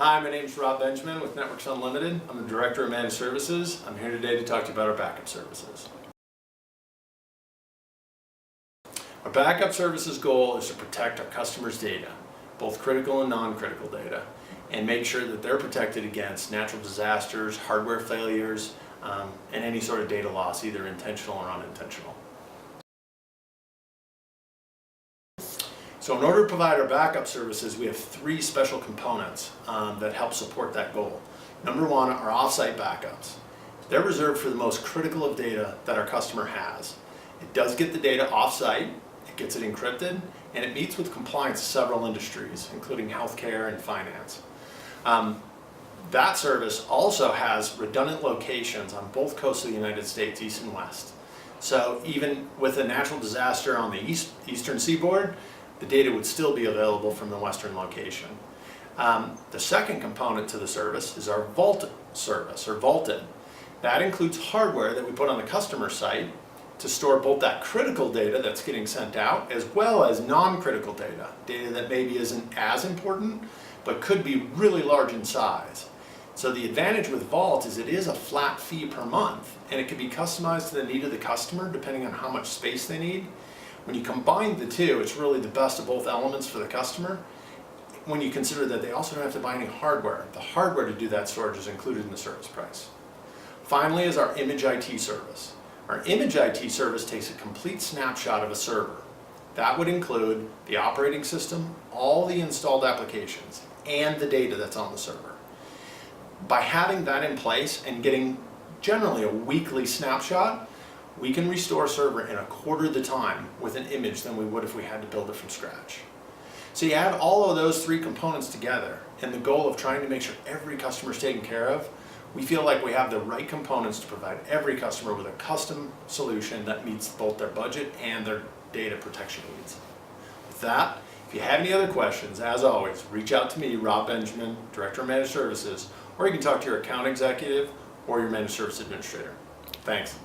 Hi, my name is Rob Benjamin with Networks Unlimited. I'm the Director of Managed Services. I'm here today to talk to you about our backup services. Our backup services goal is to protect our customers' data, both critical and non-critical data, and make sure that they're protected against natural disasters, hardware failures, and any sort of data loss, either intentional or unintentional. So in order to provide our backup services, we have three special components that help support that goal. Number one are offsite backups. They're reserved for the most critical of data that our customer has. It does get the data offsite, it gets it encrypted, and it meets with compliance in several industries, including healthcare and finance. That service also has redundant locations on both coasts of the United States, east and west. So even with a natural disaster on the eastern seaboard, the data would still be available from the western location. The second component to the service is our vaulted service, or vaulted. That includes hardware that we put on the customer site to store both that critical data that's getting sent out, as well as non-critical data, data that maybe isn't as important, but could be really large in size. So the advantage with Vault is it is a flat fee per month, and it can be customized to the need of the customer depending on how much space they need. When you combine the two, it's really the best of both elements for the customer. When you consider that they also don't have to buy any hardware. The hardware to do that storage is included in the service price. Finally is our Image IT service. Our Image IT service takes a complete snapshot of a server. That would include the operating system, all the installed applications, and the data that's on the server. By having that in place and getting generally a weekly snapshot, we can restore a server in a quarter the time with an image than we would if we had to build it from scratch. So you add all of those three components together, and the goal of trying to make sure every customer is taken care of, we feel like we have the right components to provide every customer with a custom solution that meets both their budget and their data protection needs. With that, if you have any other questions, as always, reach out to me, Rob Benjamin, Director of Managed Services, or you can talk to your account executive or your managed service administrator. Thanks.